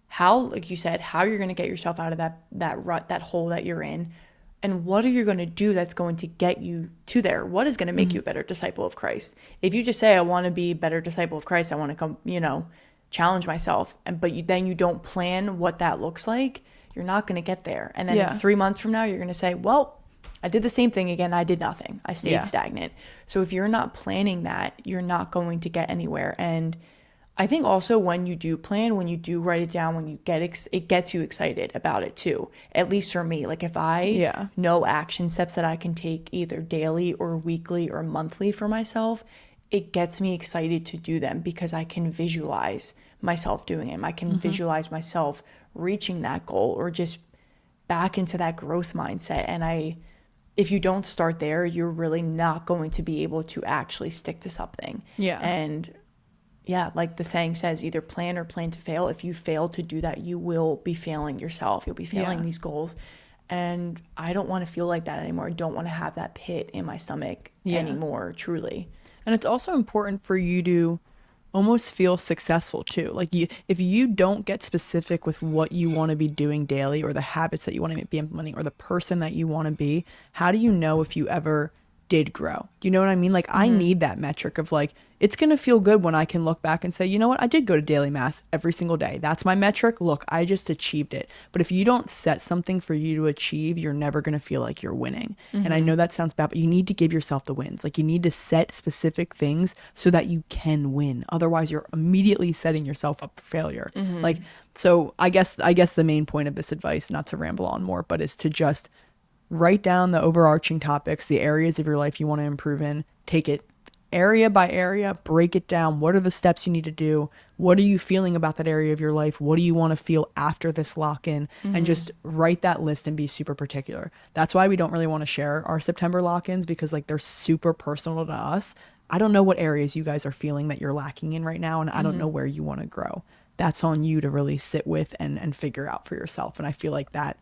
how, like you said, how you're going to get yourself out of that rut, that hole that you're in, and what are you going to do that's going to get you to there? What is going to make you a better disciple of Christ? If you just say, I want to be a better disciple of Christ, I want to come, challenge myself, then you don't plan what that looks like, you're not going to get there. And then in 3 months from now, you're going to say, well, I did the same thing again. I did nothing. I stayed stagnant. So if you're not planning that, you're not going to get anywhere. And I think also when you do plan, when you do write it down, when you get it gets you excited about it too. At least for me, like if I know action steps that I can take either daily or weekly or monthly for myself, it gets me excited to do them because I can visualize myself doing them. I can visualize myself reaching that goal or just back into that growth mindset. And if you don't start there, you're really not going to be able to actually stick to something. Yeah. And yeah, like the saying says, either plan or plan to fail. If you fail to do that, you will be failing yourself. You'll be failing these goals. And I don't want to feel like that anymore. I don't want to have that pit in my stomach anymore, truly. And it's also important for you to almost feel successful too. Like if you don't get specific with what you want to be doing daily or the habits that you want to be implementing or the person that you want to be, how do you know if you ever did grow? Do you know what I mean? Like I need that metric of like, it's going to feel good when I can look back and say, you know what? I did go to daily mass every single day. That's my metric. Look, I just achieved it. But if you don't set something for you to achieve, you're never going to feel like you're winning. And I know that sounds bad, but you need to give yourself the wins. Like you need to set specific things so that you can win. Otherwise, you're immediately setting yourself up for failure. Like, so I guess the main point of this advice, not to ramble on more, but is to just write down the overarching topics, the areas of your life you want to improve in, take it area by area, break it down. What are the steps you need to do? What are you feeling about that area of your life? What do you want to feel after this lock-in? And just write that list and be super particular. That's why we don't really want to share our September lock-ins, because like they're super personal to us. I don't know what areas you guys are feeling that you're lacking in right now, and I don't know where you want to grow. That's on you to really sit with and figure out for yourself. And I feel like that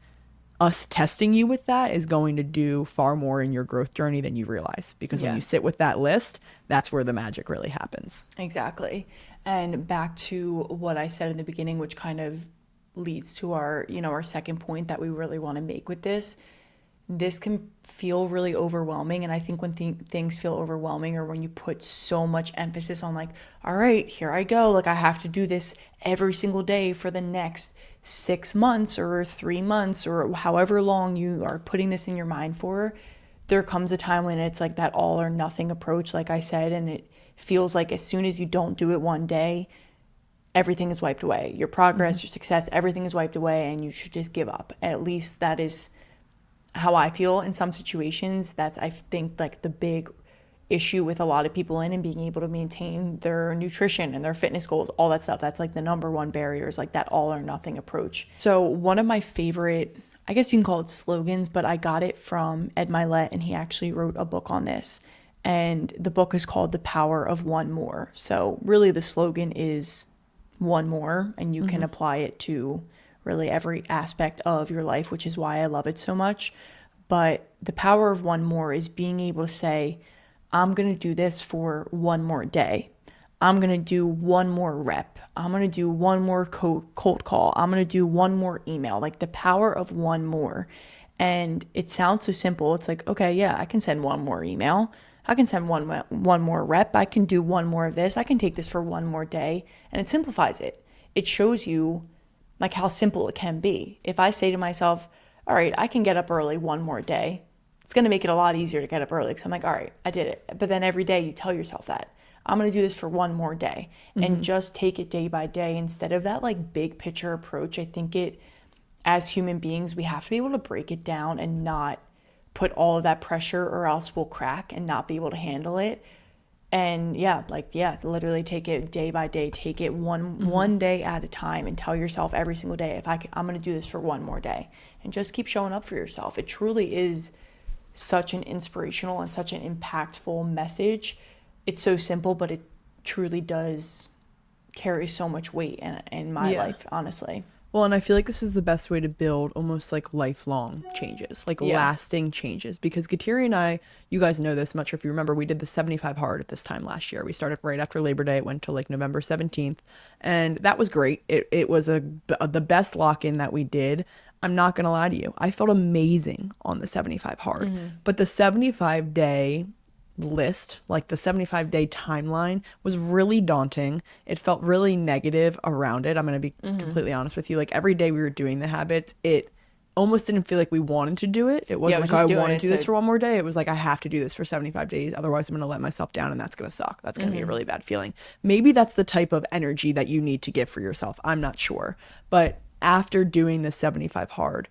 us testing you with that is going to do far more in your growth journey than you realize, because when Yeah. you sit with that list, that's where the magic really happens. Exactly. And back to what I said in the beginning, which kind of leads to our, our second point that we really want to make with this can feel really overwhelming. And I think when things feel overwhelming, or when you put so much emphasis on like, all right, here I go, like I have to do this every single day for the next 6 months or 3 months or however long you are putting this in your mind for, there comes a time when it's like that all or nothing approach, like I said, and it feels like as soon as you don't do it one day, everything is wiped away. Your progress, your success, everything is wiped away, and you should just give up. At least that is how I feel in some situations. That's, I think, like the big issue with a lot of people and being able to maintain their nutrition and their fitness goals, all that stuff. That's like the number one barrier, is like that all or nothing approach. So one of my favorite, I guess you can call it slogans, but I got it from Ed Milet, and he actually wrote a book on this. And the book is called The Power of One More. So really the slogan is one more, and you can apply it to really every aspect of your life, which is why I love it so much. But the power of one more is being able to say, I'm going to do this for one more day. I'm going to do one more rep. I'm going to do one more cold call. I'm going to do one more email. Like the power of one more. And it sounds so simple. It's like, okay, yeah, I can send one more email. I can send one more rep. I can do one more of this. I can take this for one more day. And it simplifies it. It shows you like how simple it can be. If I say to myself, all right, I can get up early one more day, it's going to make it a lot easier to get up early, because I'm like, all right, I did it. But then every day you tell yourself that I'm going to do this for one more day, and just take it day by day instead of that like big picture approach. I think as human beings, we have to be able to break it down and not put all of that pressure, or else we'll crack and not be able to handle it. And literally take it day by day, take it one day at a time, and tell yourself every single day, I'm going to do this for one more day, and just keep showing up for yourself. It truly is such an inspirational and such an impactful message. It's so simple, but it truly does carry so much weight in my life, honestly. Well, and I feel like this is the best way to build almost like lifelong changes, like lasting changes. Because Kateri and I, you guys know this, I'm not sure if you remember, we did the 75 hard at this time last year. We started right after Labor Day. It went to like November 17th. And that was great. It was the best lock-in that we did. I'm not going to lie to you. I felt amazing on the 75 hard. But the 75-day list, like the 75-day timeline, was really daunting. It felt really negative around it. I'm going to be completely honest with you. Like every day we were doing the habits, it almost didn't feel like we wanted to do it. It wasn't like, I want to do this for one more day. It was like, I have to do this for 75 days. Otherwise, I'm going to let myself down, and that's going to suck. That's going to be a really bad feeling. Maybe that's the type of energy that you need to give for yourself. I'm not sure. But after doing the 75 hard,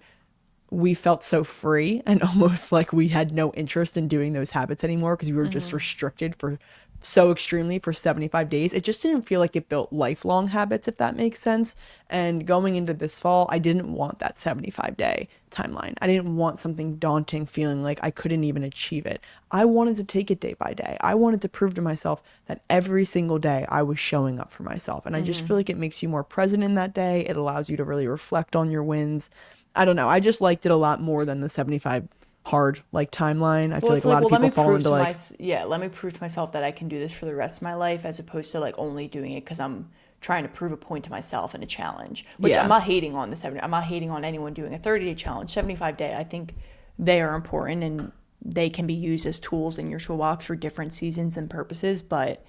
we felt so free, and almost like we had no interest in doing those habits anymore, because we were just restricted for so extremely for 75 days. It just didn't feel like it built lifelong habits, if that makes sense. And going into this fall, I didn't want that 75-day timeline. I didn't want something daunting, feeling like I couldn't even achieve it. I wanted to take it day by day. I wanted to prove to myself that every single day I was showing up for myself. And I just feel like it makes you more present in that day. It allows you to really reflect on your wins. I don't know. I just liked it a lot more than the 75 hard like timeline. I feel like a lot of people fall into like, let me prove to myself that I can do this for the rest of my life, as opposed to like only doing it because I'm trying to prove a point to myself in a challenge, which I'm not hating on I'm not hating on anyone doing a 30-day challenge. 75-day, I think they are important, and they can be used as tools in your toolbox for different seasons and purposes. But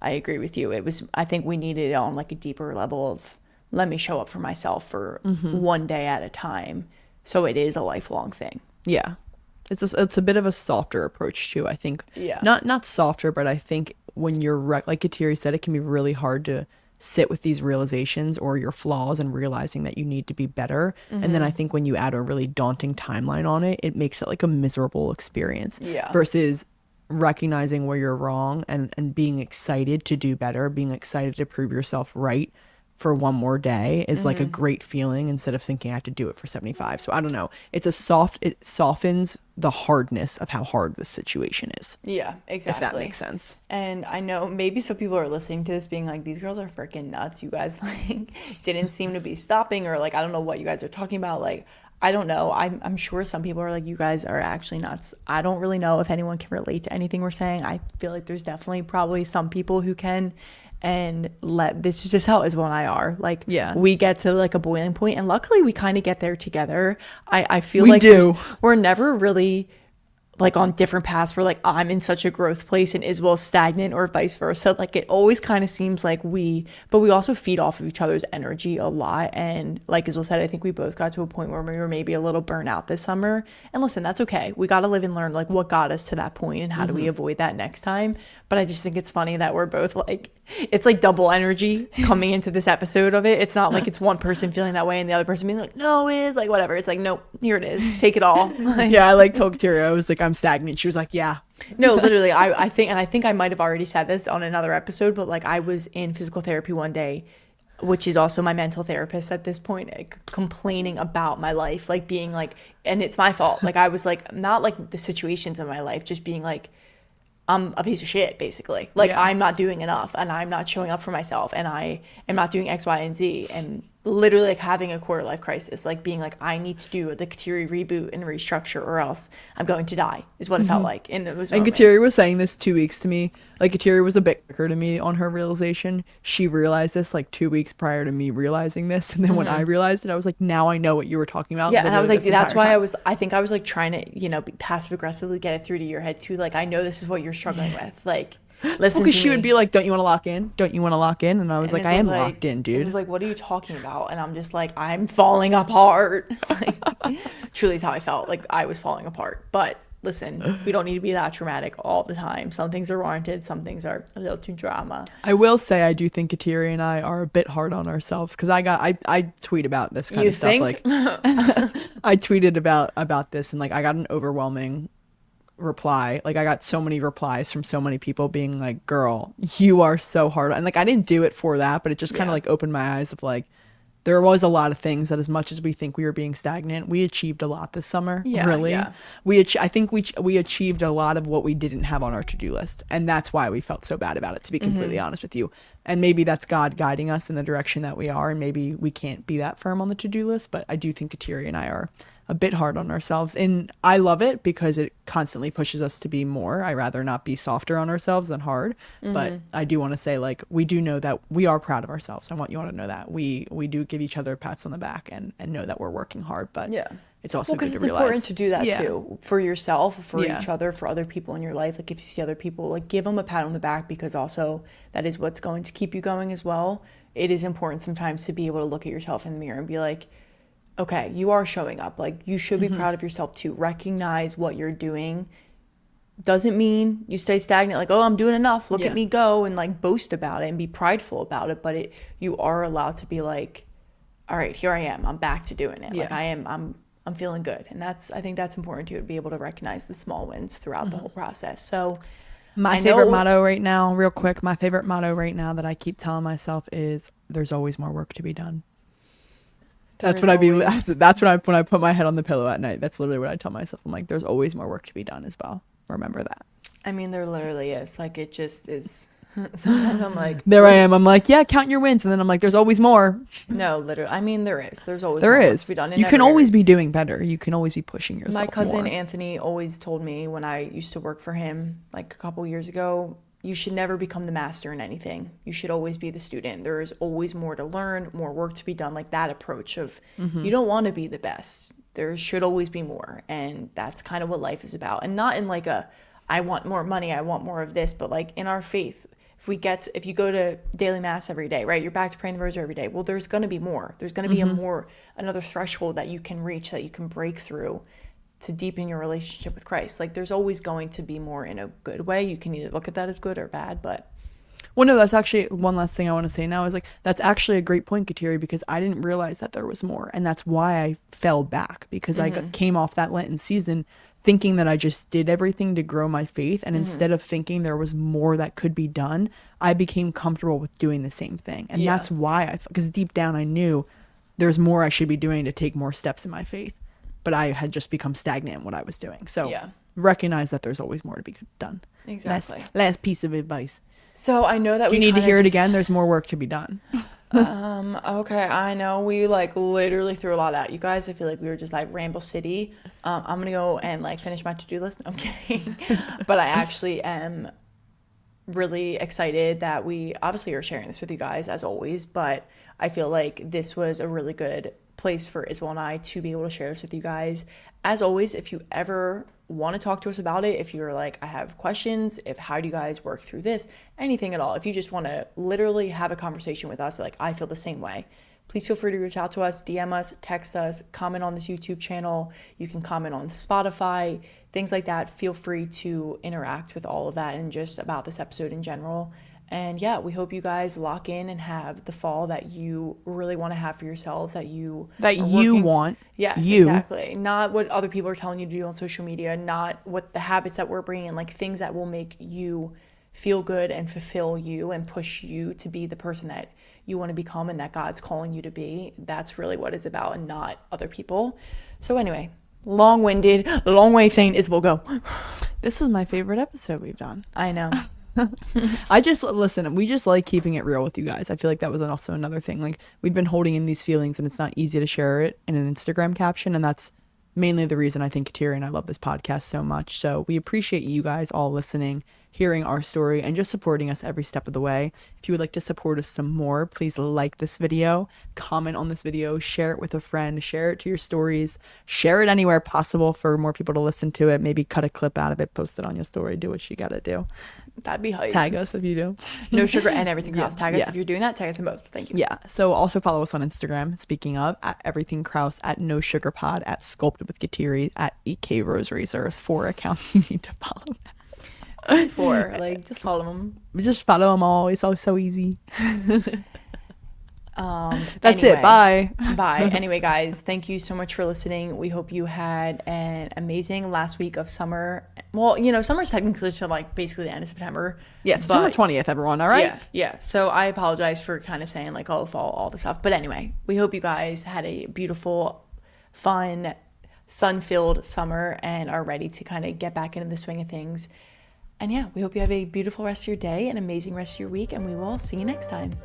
I agree with you. I think we needed it on like a deeper level of, let me show up for myself for one day at a time. So it is a lifelong thing. Yeah. It's a bit of a softer approach too, I think. Yeah. Not softer, but I think when you're, like Kateri said, it can be really hard to sit with these realizations or your flaws and realizing that you need to be better. And then I think when you add a really daunting timeline on it, it makes it like a miserable experience. Yeah. Versus recognizing where you're wrong and being excited to do better, being excited to prove yourself right for one more day is like a great feeling instead of thinking I have to do it for 75. So I don't know. It softens the hardness of how hard this situation is. Yeah, exactly. If that makes sense. And I know maybe some people are listening to this being like, these girls are freaking nuts. You guys like didn't seem to be stopping, or like, I don't know what you guys are talking about. Like, I don't know. I'm sure some people are like, you guys are actually nuts. I don't really know if anyone can relate to anything we're saying. I feel like there's definitely probably some people who can, and this is just how Isabel and I are. Like, Yeah. we get to like a boiling point, and luckily we kind of get there together. I feel We like do. we're never really like on different paths where like I'm in such a growth place and Isabel's stagnant, or vice versa. Like, it always kind of seems like but we also feed off of each other's energy a lot. And like Isabel said, I think we both got to a point where we were maybe a little burnt out this summer. And listen, that's okay. We got to live and learn like what got us to that point and how do we avoid that next time. But I just think it's funny that we're both like, it's like double energy coming into this episode of it. It's not like it's one person feeling that way and the other person being like, no, is like whatever. It's like, nope, here it is. Take it all. Yeah, I like told Kataria, I was like, I'm stagnant. She was like, yeah. No, literally, I think I might have already said this on another episode, but like I was in physical therapy one day, which is also my mental therapist at this point, like, complaining about my life, like being like, and it's my fault. Like, I was like, not like the situations in my life, just being like, I'm a piece of shit, basically. Like, Yeah. I'm not doing enough, and I'm not showing up for myself, and I am not doing X, Y, and Z. And literally, like, having a quarter life crisis, like being like, I need to do the Kateri reboot and restructure, or else I'm going to die, is what it felt like in those And moments. Kateri was saying this 2 weeks to me. Like, Kateri was a bit quicker to me on her realization. She realized this like 2 weeks prior to me realizing this. And then when I realized it, I was like, now I know what you were talking about. Yeah, and I was like, literally that's this why entire time. I think I was like trying to, be passive aggressively get it through to your head too. Like, I know this is what you're struggling with. Like, listen to Because she me. would be like, don't you want to lock in? Don't you want to lock in? And I was And like, it I am was locked in, It dude. was like, what are you talking about? And I'm just like, I'm falling apart. Like, truly is how I felt. Like, I was falling apart. But listen, we don't need to be that dramatic all the time. Some things are warranted. Some things are a little too drama. I will say I do think Kateri and I are a bit hard on ourselves because I tweet about this kind You of stuff. think? Like I tweeted about this and like I got an overwhelming reply. Like I got so many replies from so many people being like, girl, you are so hard. And like I didn't do it for that, but it just kind of Yeah. like opened my eyes of like there was a lot of things that as much as we think we were being stagnant, we achieved a lot this summer. Yeah, really. yeah. I think we achieved a lot of what we didn't have on our to-do list. And that's why we felt so bad about it, to be completely honest with you. And maybe that's God guiding us in the direction that we are. And maybe we can't be that firm on the to-do list. But I do think Kateri and I are a bit hard on ourselves. And I love it because it constantly pushes us to be more. I rather not be softer on ourselves than hard. But I do want to say, like, we do know that we are proud of ourselves. I want you all to know that. We do give each other pats on the back and know that we're working hard. But Yeah. it's also because good it's to realize. important to do that Yeah. too, for yourself, for Yeah. each other, for other people in your life. Like, if you see other people, like, give them a pat on the back, because also that is what's going to keep you going as well. It is important sometimes to be able to look at yourself in the mirror and be like, okay, you are showing up. Like, you should be proud of yourself too. Recognize what you're doing. Doesn't mean you stay stagnant, like, oh, I'm doing enough, look Yeah. at me go, and like boast about it and be prideful about it. But you are allowed to be like, all right, here I am, I'm back to doing it. Like, Yeah. I'm feeling good. And I think that's important too, to be able to recognize the small wins throughout the whole process. So My I favorite know- motto right now, real quick, my favorite motto right now that I keep telling myself is there's always more work to be done. That's There what is always- that's when I put my head on the pillow at night. That's literally what I tell myself. I'm like, there's always more work to be done as well. Remember that. I mean, there literally is. Like, it just is. Sometimes I'm like, There I am. I'm like, yeah, count your wins. And then I'm like, there's always more. no, literally. I mean, there is. There's always There more work is. to be done. in You can every always area. be doing better. You can always be pushing yourself My cousin more. Anthony always told me, when I used to work for him like a couple years ago, you should never become the master in anything. You should always be the student. There is always more to learn, more work to be done. Like, that approach of you don't want to be the best. There should always be more. And that's kind of what life is about. And not in like I want more money, I want more of this, but like in our faith. If you go to daily mass every day, right, you're back to praying the rosary every day. Well, there's going to be more. There's going to be another threshold that you can reach, that you can break through to deepen your relationship with Christ. Like, there's always going to be more in a good way. You can either look at that as good or bad, but Well, no, that's actually one last thing I want to say now is like, that's actually a great point, Kateri, because I didn't realize that there was more. And that's why I fell back, because I came off that Lenten season thinking that I just did everything to grow my faith. And instead of thinking there was more that could be done, I became comfortable with doing the same thing. And Yeah. that's why because deep down I knew there's more I should be doing to take more steps in my faith. But I had just become stagnant in what I was doing. So Yeah. recognize that there's always more to be done. Exactly. Last piece of advice. So I know that Do you we need to kinda hear it just- again? There's more work to be done. Okay, I know we like literally threw a lot at you guys. I feel like we were just like Ramble City. I'm gonna go and like finish my to-do list. No, I'm kidding. But I actually am really excited that we obviously are sharing this with you guys as always, but I feel like this was a really good place for Isabel and I to be able to share this with you guys. As always, if you ever want to talk to us about it, if you're like, I have questions, if how do you guys work through this, anything at all, if you just want to literally have a conversation with us, like I feel the same way, please feel free to reach out to us, DM us, text us, comment on this YouTube channel. You can comment on Spotify, things like that. Feel free to interact with all of that and just about this episode in general. And yeah, we hope you guys lock in and have the fall that you really want to have for yourselves, that you want. Yes, you. exactly. Not what other people are telling you to do on social media, not what the habits that we're bringing, like things that will make you feel good and fulfill you and push you to be the person that you want to become and that God's calling you to be. That's really what it's about, and not other people. So anyway, long-winded, long way of saying Isabel, go. This was my favorite episode we've done. I know. I just listen, we just like keeping it real with you guys. I feel like that was also another thing. Like, we've been holding in these feelings and it's not easy to share it in an Instagram caption, and that's mainly the reason I think Kateri and I love this podcast so much. So we appreciate you guys all listening, hearing our story, and just supporting us every step of the way. If you would like to support us some more, please like this video, comment on this video, share it with a friend, share it to your stories, share it anywhere possible for more people to listen to it. Maybe cut a clip out of it, post it on your story, do what you gotta do. That'd be hype. Tag us if you do. No sugar and everything Kraus. Tag us yeah. if you're doing that. Tag us in both. Thank you. Yeah. So also follow us on Instagram. Speaking of, at Everything Kraus, at No Sugar Pod, at Sculpted with Kateri, at EK Rosaries. There's 4 accounts you need to follow. 4. Like, just follow them. Just follow them all. It's all so easy. That's Anyway. it. Bye. Bye. Anyway, guys, thank you so much for listening. We hope you had an amazing last week of summer. Well, you know, summer's technically to like basically the end of September. Yes, September 20th, everyone. All right. Yeah, yeah. So I apologize for kind of saying like, oh, fall, all the stuff. But anyway, we hope you guys had a beautiful, fun, sun-filled summer and are ready to kind of get back into the swing of things. And yeah, we hope you have a beautiful rest of your day, an amazing rest of your week, and we will see you next time.